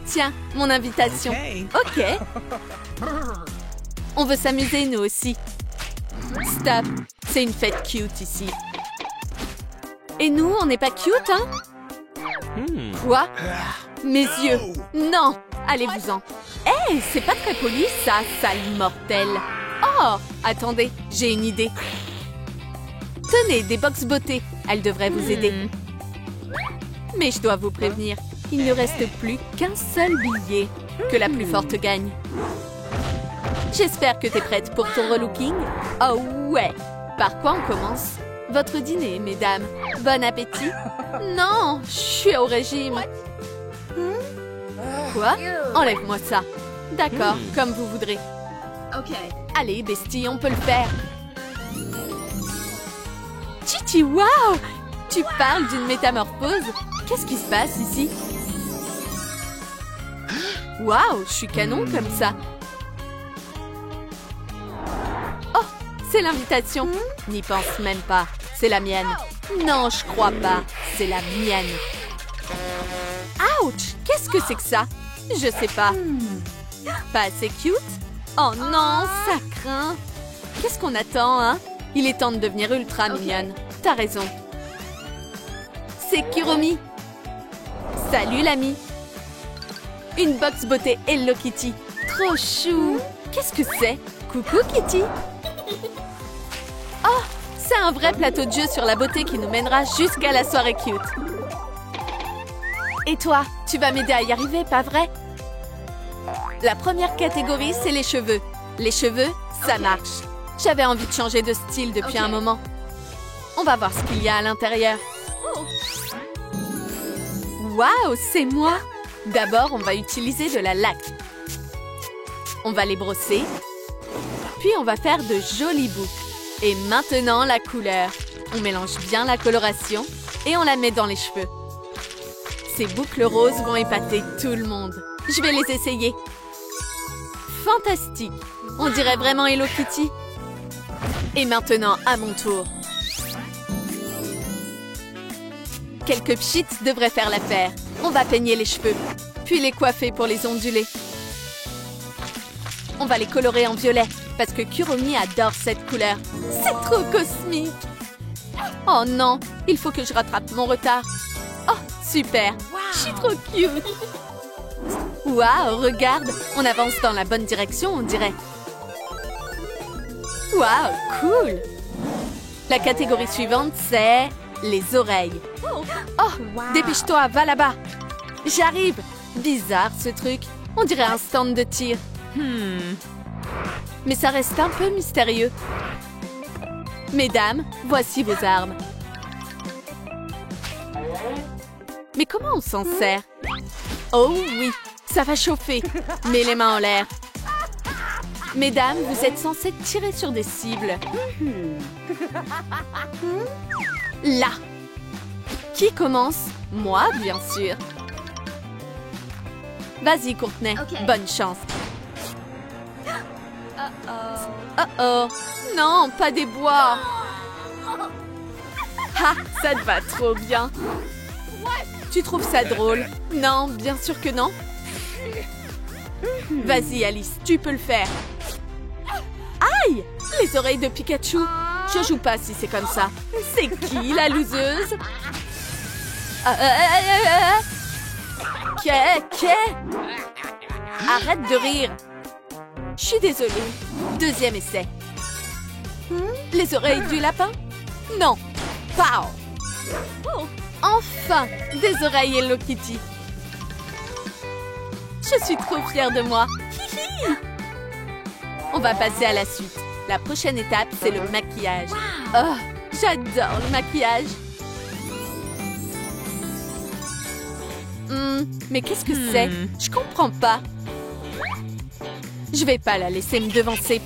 Tiens, mon invitation. Ok. On veut s'amuser, nous aussi. Stop, c'est une fête cute ici. Et nous, on n'est pas cute, hein? Quoi? Mes yeux. Non, allez-vous-en. Hé, c'est pas très poli, ça, sale mortel. Oh, attendez, j'ai une idée. Tenez, des box beauté. Elles devraient vous aider. Mais je dois vous prévenir, il ne reste plus qu'un seul billet. Que la plus forte gagne. J'espère que t'es prête pour ton relooking. Oh ouais. Par quoi on commence? Votre dîner, mesdames. Bon appétit. Non, je suis au régime. Quoi? Enlève-moi ça. D'accord, comme vous voudrez. Allez, bestie, on peut le faire. Chichi, waouh! Tu parles d'une métamorphose? Qu'est-ce qui se passe ici? Waouh, je suis canon comme ça. Oh, c'est l'invitation. N'y pense même pas, c'est la mienne. Non, je crois pas, c'est la mienne. Ouch, qu'est-ce que c'est que ça? Je sais pas. Pas assez cute? Oh non, ça craint. Qu'est-ce qu'on attend, hein? Il est temps de devenir ultra mignonne. T'as raison. C'est Kuromi. Salut, l'ami. Une box beauté Hello Kitty. Trop chou. Qu'est-ce que c'est? Coucou, Kitty. Oh, c'est un vrai plateau de jeu sur la beauté qui nous mènera jusqu'à la soirée cute. Et toi, tu vas m'aider à y arriver, pas vrai? La première catégorie, c'est les cheveux. Les cheveux, ça marche. J'avais envie de changer de style depuis un moment. On va voir ce qu'il y a à l'intérieur. Waouh, c'est moi! D'abord, on va utiliser de la laque. On va les brosser. Puis, on va faire de jolies boucles. Et maintenant, la couleur. On mélange bien la coloration et on la met dans les cheveux. Ces boucles roses vont épater tout le monde. Je vais les essayer. Fantastique! On dirait vraiment Hello Kitty. Et maintenant, à mon tour. Quelques pchits devraient faire l'affaire. On va peigner les cheveux, puis les coiffer pour les onduler. On va les colorer en violet, parce que Kuromi adore cette couleur. C'est trop cosmique! Oh non, il faut que je rattrape mon retard. Oh, super! Je suis trop cute! Waouh, regarde! On avance dans la bonne direction, on dirait. Waouh, cool! La catégorie suivante, c'est les oreilles. Oh, dépêche-toi, va là-bas! J'arrive! Bizarre, ce truc. On dirait un stand de tir. Mais ça reste un peu mystérieux. Mesdames, voici vos armes. Mais comment on s'en sert? Oh oui, ça va chauffer. Mets les mains en l'air. Mesdames, vous êtes censées tirer sur des cibles. Là. Qui commence? Moi, bien sûr. Vas-y, Courtney. Okay. Bonne chance. Oh. Non, pas des bois. Ah, ça te va trop bien. Tu trouves ça drôle? Non, bien sûr que non. Vas-y, Alice, tu peux le faire. Aïe! Les oreilles de Pikachu. Je joue pas si c'est comme ça. C'est qui, la loseuse? Arrête de rire. Je suis désolée. Deuxième essai. Les oreilles du lapin? Non. Pow! Enfin, des oreilles Hello Kitty. Je suis trop fière de moi. On va passer à la suite. La prochaine étape, c'est le maquillage. Oh, j'adore le maquillage. Mais qu'est-ce que c'est? Je comprends pas. Je vais pas la laisser me devancer.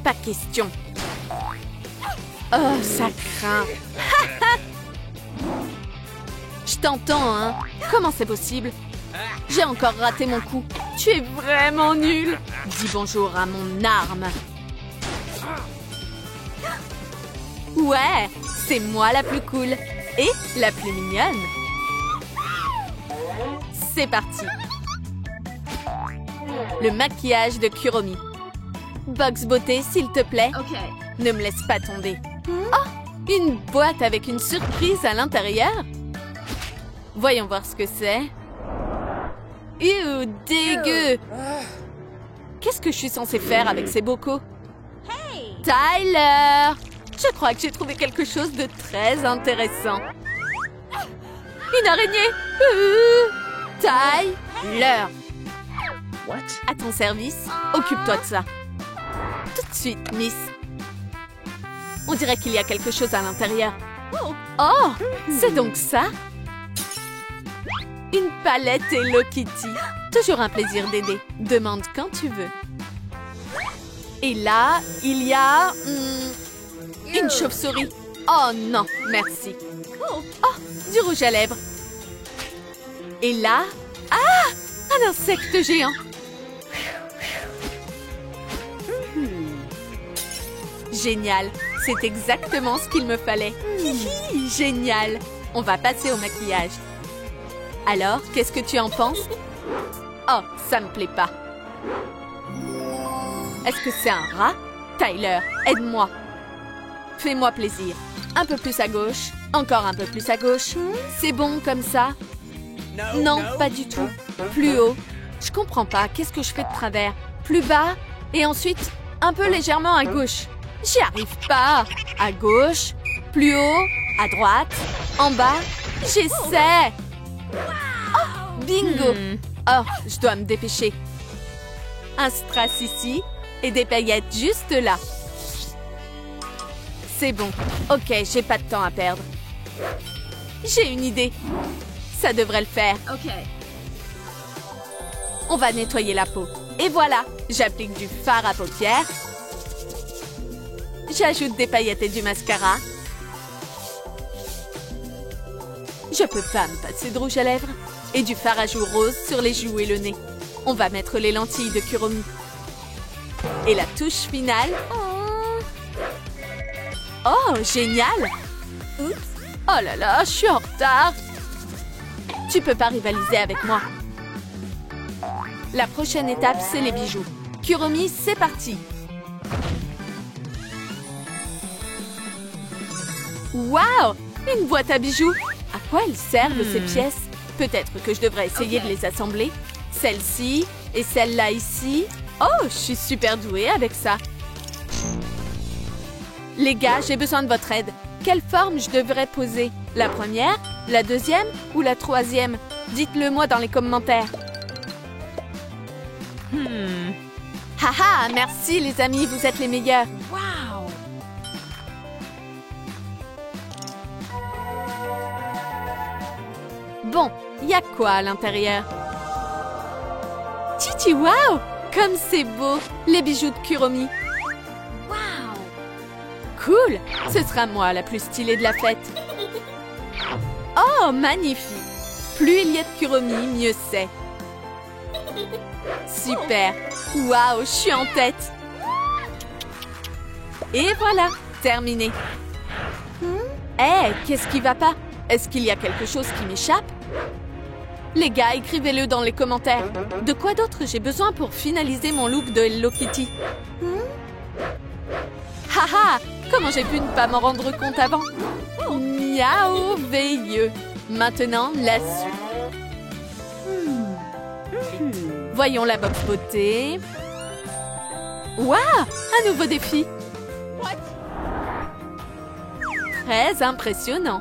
Pas question. Oh, ça craint. Je t'entends, hein? Comment c'est possible? J'ai encore raté mon coup. Tu es vraiment nul. Dis bonjour à mon arme. Ouais, c'est moi la plus cool. Et la plus mignonne. C'est parti. Le maquillage de Kuromi. Box beauté, s'il te plaît. Okay. Ne me laisse pas tomber. Oh, une boîte avec une surprise à l'intérieur. Voyons voir ce que c'est. Dégueu. Qu'est-ce que je suis censée faire avec ces bocaux? Tyler! Je crois que j'ai trouvé quelque chose de très intéressant. Une araignée! Tyler! À ton service, occupe-toi de ça. Tout de suite, Miss. On dirait qu'il y a quelque chose à l'intérieur. Oh, c'est donc ça? Une palette Hello Kitty. Toujours un plaisir d'aider. Demande quand tu veux. Et là, il y a... une chauve-souris. Oh non, merci. Oh, du rouge à lèvres. Et là... Ah! Un insecte géant. Génial. C'est exactement ce qu'il me fallait. Génial. On va passer au maquillage. Alors, qu'est-ce que tu en penses? Oh, ça me plaît pas. Est-ce que c'est un rat? Tyler, aide-moi. Fais-moi plaisir. Un peu plus à gauche. Encore un peu plus à gauche. C'est bon comme ça? Non, pas du tout. Plus haut. Je comprends pas. Qu'est-ce que je fais de travers? Plus bas. Et ensuite, un peu légèrement à gauche. J'y arrive pas. À gauche. Plus haut. À droite. En bas. J'essaie. Oh, bingo. Oh, je dois me dépêcher. Un strass ici. Et des paillettes juste là. C'est bon. Ok, j'ai pas de temps à perdre. J'ai une idée. Ça devrait le faire. Ok. On va nettoyer la peau. Et voilà, j'applique du fard à paupières. J'ajoute des paillettes et du mascara. Je peux pas me passer de rouge à lèvres. Et du fard à joues rose sur les joues et le nez. On va mettre les lentilles de Kuromi. Et la touche finale. Oh, génial! Oups, Oh là là, je suis en retard. Tu peux pas rivaliser avec moi. La prochaine étape, c'est les bijoux. Kuromi, c'est parti. Waouh! Une boîte à bijoux. À quoi elles servent ces pièces? Peut-être que je devrais essayer de les assembler. Celle-ci et celle-là ici. Oh, je suis super douée avec ça. Les gars, j'ai besoin de votre aide. Quelle forme je devrais poser? La première, la deuxième ou la troisième? Dites-le moi dans les commentaires. Haha, merci les amis, vous êtes les meilleurs. Wow! Bon, il y a quoi à l'intérieur? Titi, wow! Comme c'est beau, les bijoux de Kuromi. Wow! Cool! Ce sera moi la plus stylée de la fête. Oh, magnifique! Plus il y a de Kuromi, mieux c'est. Super! Waouh, je suis en tête! Et voilà, terminé. Hé, qu'est-ce qui va pas? Est-ce qu'il y a quelque chose qui m'échappe? Les gars, écrivez-le dans les commentaires. De quoi d'autre j'ai besoin pour finaliser mon look de Hello Kitty? Haha! Comment j'ai pu ne pas m'en rendre compte avant? Merveilleux! Maintenant, la suite. Voyons la box beauté. Waouh! Un nouveau défi! Très impressionnant.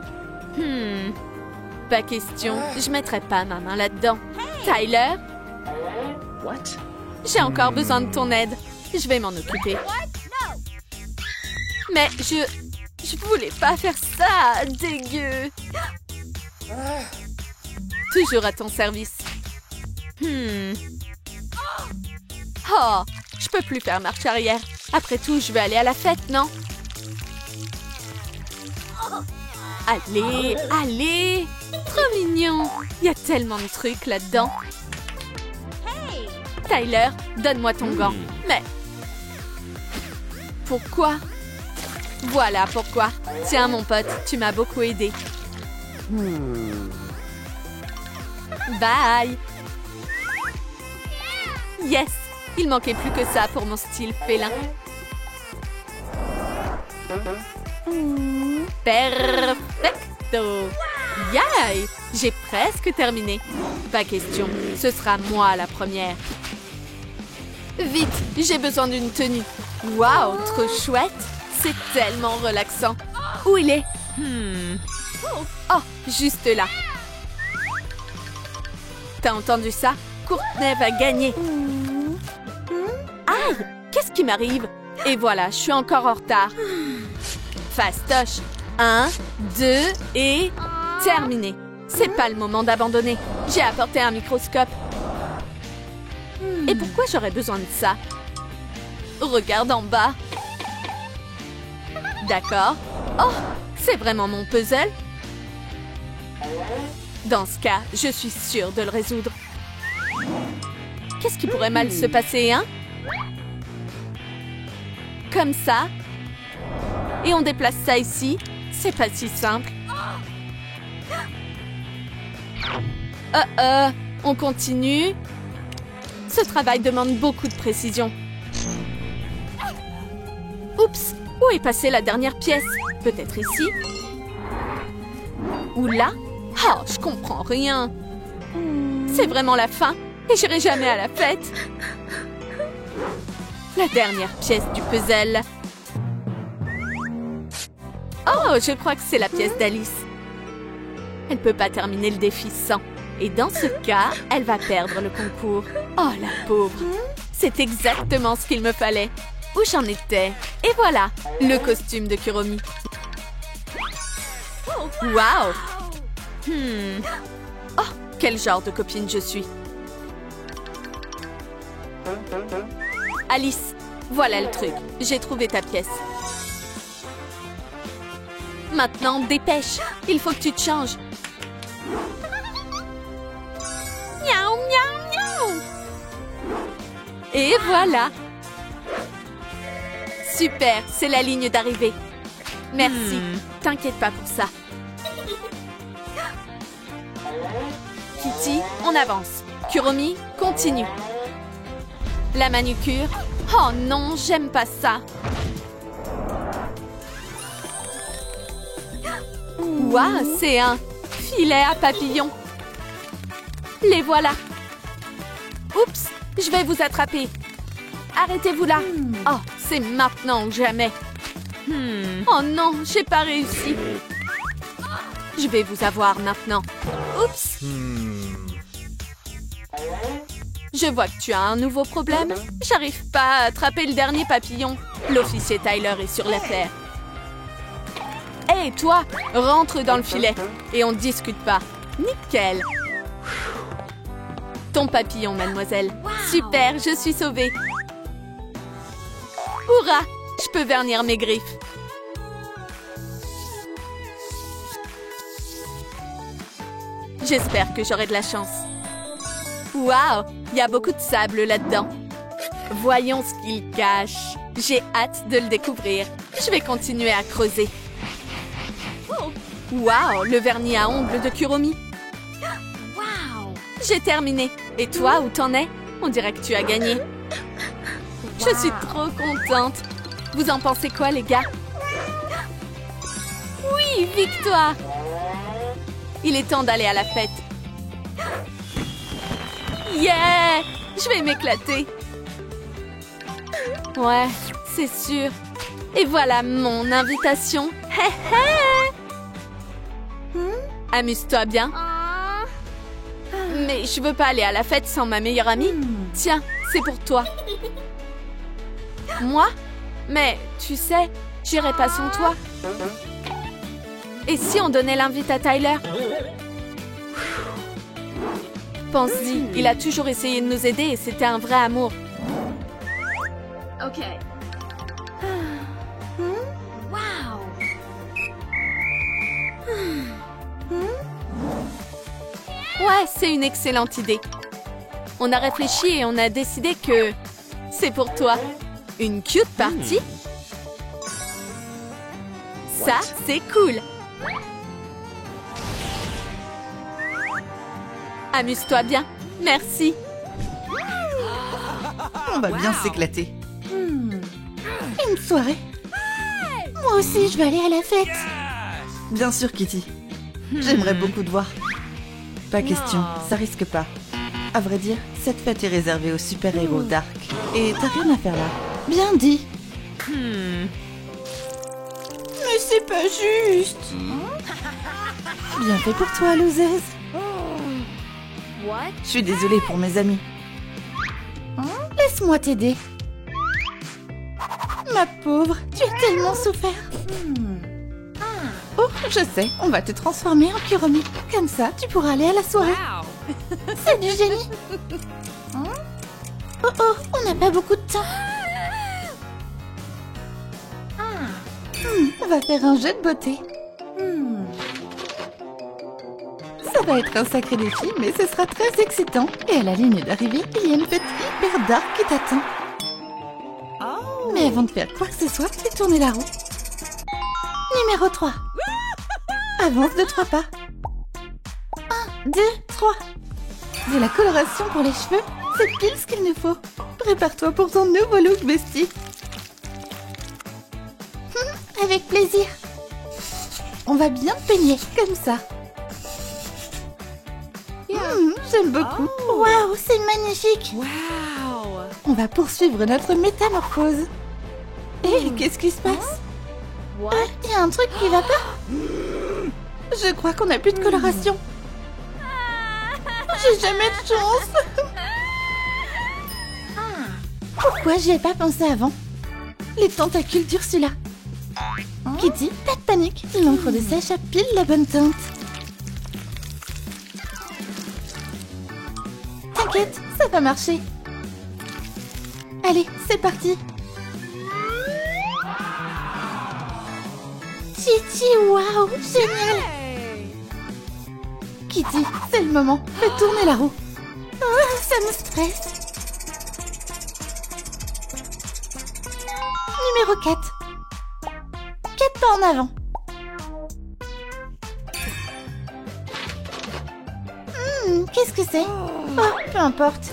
Pas question, je mettrai pas ma main là-dedans. Tyler? J'ai encore besoin de ton aide. Je vais m'en occuper. Mais je voulais pas faire ça, dégueu. Toujours à ton service. Oh, je peux plus faire marche arrière. Après tout, je vais aller à la fête, non? Allez, allez! Trop mignon! Il y a tellement de trucs là-dedans. Tyler, donne-moi ton gant. Mais... pourquoi? Voilà pourquoi. Tiens, mon pote, tu m'as beaucoup aidé. Bye! Yes! Il manquait plus que ça pour mon style félin. Perfecto! Yay! J'ai presque terminé. Pas question, ce sera moi la première. Vite, j'ai besoin d'une tenue. Waouh, trop chouette! C'est tellement relaxant. Où il est? Oh, juste là. T'as entendu ça? Courtney va gagner. Aïe! Qu'est-ce qui m'arrive? Et voilà, je suis encore en retard. Fastoche. 1, 2 et... terminé. C'est pas le moment d'abandonner. J'ai apporté un microscope. Et pourquoi j'aurais besoin de ça? Regarde en bas. D'accord. Oh, c'est vraiment mon puzzle? Dans ce cas, je suis sûre de le résoudre. Qu'est-ce qui pourrait mal se passer, hein? Comme ça. Et on déplace ça ici. C'est pas si simple. On continue. Ce travail demande beaucoup de précision. Oups! Où est passée la dernière pièce? Peut-être ici? Ou là? Oh, je comprends rien. C'est vraiment la fin et j'irai jamais à la fête. La dernière pièce du puzzle. Oh, je crois que c'est la pièce d'Alice. Elle peut pas terminer le défi sans. Et dans ce cas, elle va perdre le concours. Oh, la pauvre. C'est exactement ce qu'il me fallait. Où j'en étais? Et voilà, le costume de Kuromi. Waouh! Oh, quel genre de copine je suis. Alice, voilà le truc. J'ai trouvé ta pièce. Maintenant, dépêche. Il faut que tu te changes. Miaou, miaou, miaou. Et voilà. Super, c'est la ligne d'arrivée. Merci. T'inquiète pas pour ça. Kitty, on avance. Kuromi, continue. La manucure. Oh non, j'aime pas ça. Waouh, c'est un filet à papillons. Les voilà. Oups, je vais vous attraper. Arrêtez-vous là. Oh, c'est maintenant ou jamais. Oh non, j'ai pas réussi. Je vais vous avoir maintenant. Oups. Je vois que tu as un nouveau problème. J'arrive pas à attraper le dernier papillon. L'officier Tyler est sur l'affaire. Hé, toi, rentre dans le filet et on ne discute pas. Nickel. Ton papillon, mademoiselle. Super, je suis sauvée. Hourra, je peux vernir mes griffes. J'espère que j'aurai de la chance. Waouh, il y a beaucoup de sable là-dedans. Voyons ce qu'il cache. J'ai hâte de le découvrir. Je vais continuer à creuser. Waouh, le vernis à ongles de Kuromi. J'ai terminé. Et toi, où t'en es? On dirait que tu as gagné. Je suis trop contente. Vous en pensez quoi, les gars? Oui, victoire! Il est temps d'aller à la fête. Yeah! Je vais m'éclater. Ouais, c'est sûr. Et voilà mon invitation. Hé hé! Amuse-toi bien. Mais je veux pas aller à la fête sans ma meilleure amie. Tiens, c'est pour toi. Moi? Mais tu sais, j'irai pas sans toi. Et si on donnait l'invite à Tyler? Pense-y, il a toujours essayé de nous aider et c'était un vrai amour. Ok. Wow. Ouais, c'est une excellente idée. On a réfléchi et on a décidé que c'est pour toi. Une cute party? Ça, c'est cool. Amuse-toi bien. Merci. On va bien s'éclater. Une soirée. Moi aussi, je vais aller à la fête. Bien sûr, Kitty. J'aimerais beaucoup te voir. Pas question, ça risque pas. À vrai dire, cette fête est réservée aux super-héros Dark. Et t'as rien à faire là. Bien dit. Mais c'est pas juste. Bien fait pour toi, loseuse. What? Je suis désolée pour mes amis. Laisse-moi t'aider. Ma pauvre, tu as tellement souffert. Oh, je sais, on va te transformer en Kuromi. Comme ça, tu pourras aller à la soirée. C'est du génie. Oh oh, on n'a pas beaucoup de temps. On va faire un jeu de beauté. Ça va être un sacré défi, mais ce sera très excitant. Et à la ligne d'arrivée, il y a une fête hyper dark qui t'attend. Mais avant de faire quoi que ce soit, fais tourner la roue. Numéro 3. Avance de 3 pas. 1, 2, 3. De la coloration pour les cheveux, c'est pile ce qu'il nous faut. Prépare-toi pour ton nouveau look, bestie. Avec plaisir. On va bien te peigner, comme ça. J'aime beaucoup. Waouh, c'est magnifique. Wow. On va poursuivre notre métamorphose. Hé, qu'est-ce qui se passe? What? Il y a un truc qui va pas. Je crois qu'on n'a plus de coloration. J'ai jamais de chance. Pourquoi j'y ai pas pensé avant? Les tentacules d'Ursula. Kitty, pas de panique. L'encre de sèche a pile la bonne teinte. T'inquiète, ça va marcher. Allez, c'est parti. Kitty, waouh, génial. Kitty, c'est le moment. Fais tourner la roue. Oh, ça me stresse. Numéro 4. 4 pas en avant. qu'est-ce que c'est? Oh, peu importe.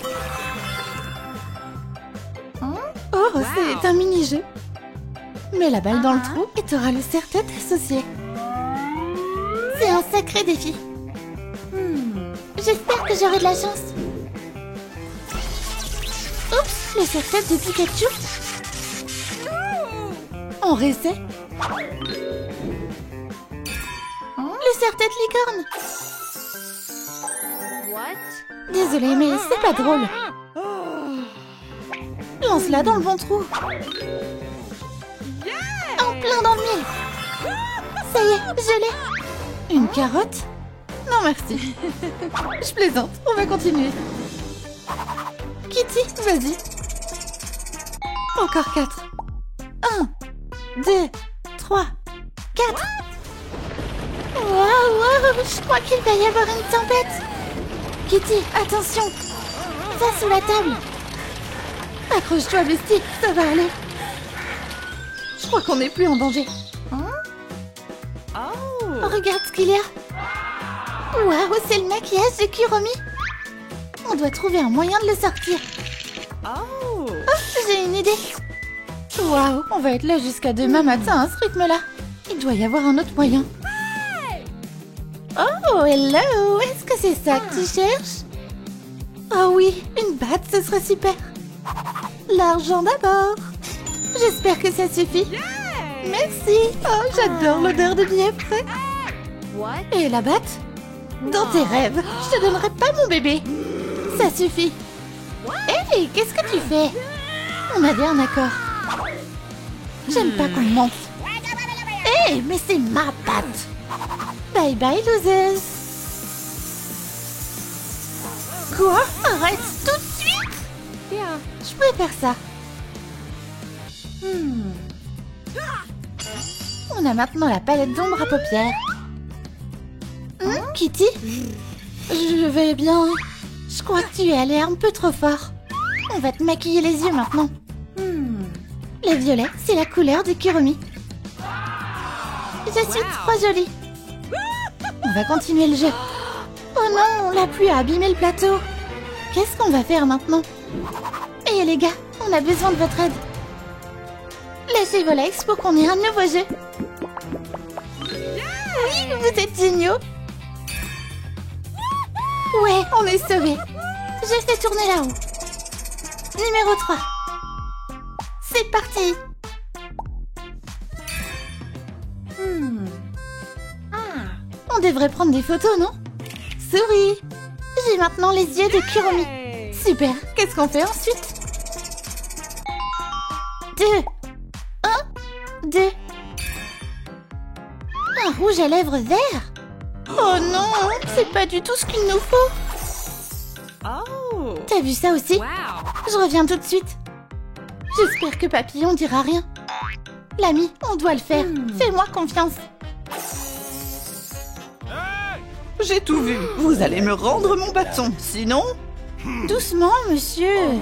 Oh, c'est un mini-jeu. Mets la balle dans le trou et tu auras le serre-tête associé. C'est un sacré défi. J'espère que j'aurai de la chance. Oups, le serre-tête de Pikachu. On réessaie. Le serre-tête licorne. Désolée, mais c'est pas drôle. Lance-la dans le bon trou. En plein dans le mille. Ça y est, je l'ai. Une carotte? Non, merci. Je plaisante, on va continuer. Kitty, vas-y. Encore 4. 1, 2, 3, 4. Waouh, je crois qu'il va y avoir une tempête. Kitty, attention. Va sous la table. Accroche-toi, bestie, ça va aller. Je crois qu'on n'est plus en danger. Regarde ce qu'il y a. Waouh, c'est le maquillage de Kuromi. On doit trouver un moyen de le sortir. Oh, j'ai une idée. Waouh, on va être là jusqu'à demain matin à ce rythme-là. Il doit y avoir un autre moyen. Oh, hello. Est-ce que c'est ça que tu cherches? Oh oui, une batte, ce serait super. L'argent d'abord. J'espère que ça suffit. Merci. Oh, j'adore l'odeur de billets frais. Et la batte? Dans tes rêves, je te donnerai pas mon bébé. Ça suffit. Hey, qu'est-ce que tu fais? On avait un accord. J'aime pas qu'on me mente. Hey, mais c'est ma patte. Bye bye, losers. Quoi? Arrête tout de suite. Je peux faire ça. On a maintenant la palette d'ombre à paupières. Kitty? Je vais bien. Je crois que tu es allé un peu trop fort. On va te maquiller les yeux maintenant. Les violets, c'est la couleur de Kuromi. Je suis trop jolie. On va continuer le jeu. Oh non, la pluie a abîmé le plateau. Qu'est-ce qu'on va faire maintenant? Et les gars, on a besoin de votre aide. Lâchez vos likes pour qu'on ait un nouveau jeu. Oui, vous êtes géniaux. Ouais, on est sauvés. Je fais tourner là-haut. Numéro 3. C'est parti. On devrait prendre des photos, non? Souris. J'ai maintenant les yeux de Kuromi. Super. Qu'est-ce qu'on fait ensuite? 2. 1, 2. Un rouge à lèvres vert. Oh non, c'est pas du tout ce qu'il nous faut. T'as vu ça aussi? Je reviens tout de suite. J'espère que Papillon dira rien. L'ami, on doit le faire. Fais-moi confiance. J'ai tout vu. Vous allez me rendre mon bâton, sinon... Doucement, monsieur.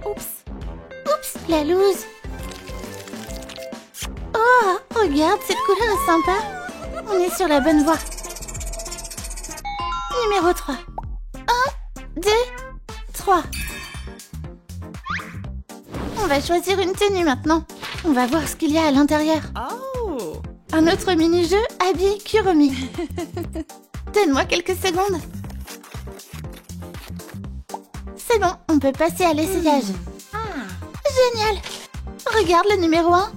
Oups, la loose. Oh, regarde, cette couleur est sympa. On est sur la bonne voie. Numéro 3. 1, 2, 3. On va choisir une tenue maintenant. On va voir ce qu'il y a à l'intérieur. Un autre mini-jeu habillé Kuromi. Donne-moi quelques secondes. C'est bon, on peut passer à l'essayage. Génial. Regarde le numéro 1.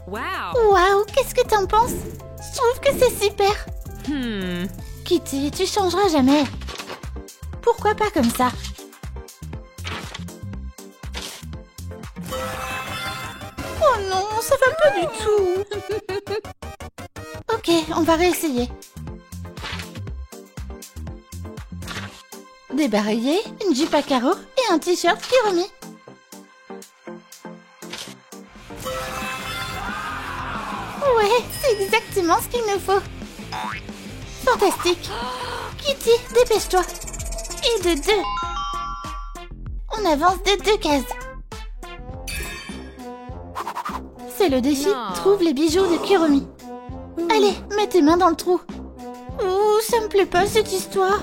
Waouh, qu'est-ce que t'en penses? Je trouve que c'est super. Kitty, tu changeras jamais. Pourquoi pas comme ça? Oh non, ça va pas du tout. Ok, on va réessayer. Débarrayer, une jupe à carreaux Et un t-shirt Kuromi. Ouais, c'est exactement ce qu'il nous faut. Fantastique. Kitty, dépêche-toi. Et de 2. On avance de 2 cases. C'est le défi. Trouve les bijoux de Kuromi. Allez, mets tes mains dans le trou. Ouh, ça me plaît pas cette histoire.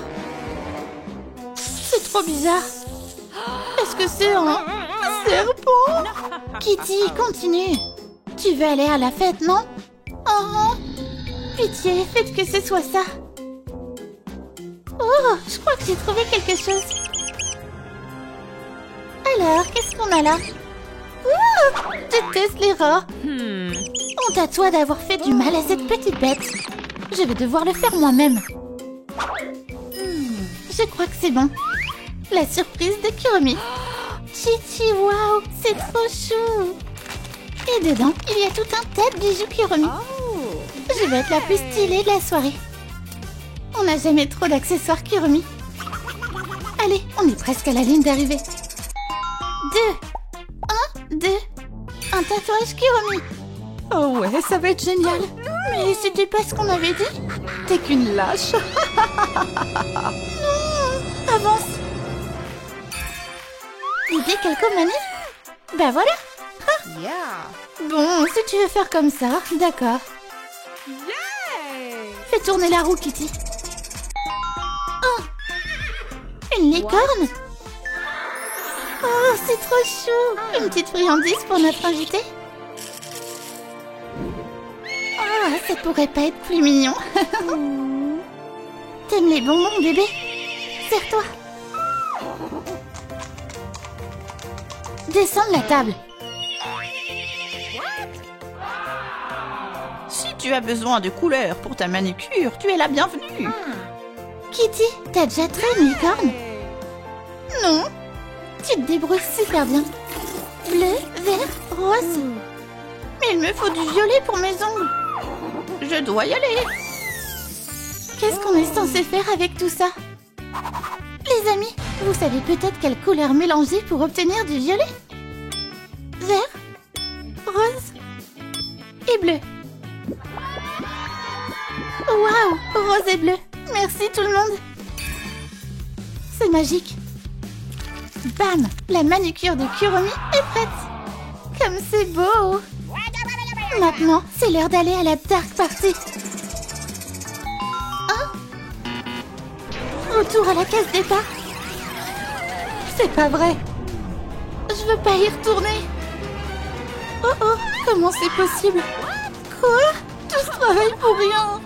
C'est trop bizarre. Est-ce que c'est un serpent? Kitty, continue. Tu veux aller à la fête, non? Oh, pitié, faites que ce soit ça. Oh, je crois que j'ai trouvé quelque chose. Alors, qu'est-ce qu'on a là? Ouh, je déteste les rats. Honte à toi d'avoir fait du mal à cette petite bête. Je vais devoir le faire moi-même. Je crois que c'est bon. La surprise de Kuromi. Chichi, waouh, c'est trop chou. Et dedans, il y a tout un tas de bijoux Kuromi. Je vais être la plus stylée de la soirée. On n'a jamais trop d'accessoires Kuromi. Allez, on est presque à la ligne d'arrivée. 2. 1, 2. Un tatouage Kuromi. Oh ouais, ça va être génial. Mais c'était pas ce qu'on avait dit. T'es qu'une lâche. Non, avance. L'idée quelque manif? Bah voilà. Bon, si tu veux faire comme ça, d'accord. Fais tourner la roue, Kitty. Oh, une licorne. Oh, c'est trop chou. Une petite friandise pour notre invité. Oh, ça pourrait pas être plus mignon. T'aimes les bonbons, bébé? Serre-toi. Descends de la table. Si tu as besoin de couleurs pour ta manucure, tu es la bienvenue. Kitty, t'as déjà traité une licorne? Non. Tu te débrouilles super bien. Bleu, vert, rose. Mais il me faut du violet pour mes ongles. Je dois y aller. Qu'est-ce qu'on est censé faire avec tout ça? Les amis, vous savez peut-être quelle couleur mélanger pour obtenir du violet? Vert, rose et bleu. Waouh, rose et bleu. Merci tout le monde. C'est magique. Bam, la manucure de Kuromi est prête. Comme c'est beau. Maintenant, c'est l'heure d'aller à la dark party. Hein? Retour à la case départ. C'est pas vrai. Je veux pas y retourner. Oh oh, comment c'est possible? Quoi? Tout ce travail pour rien.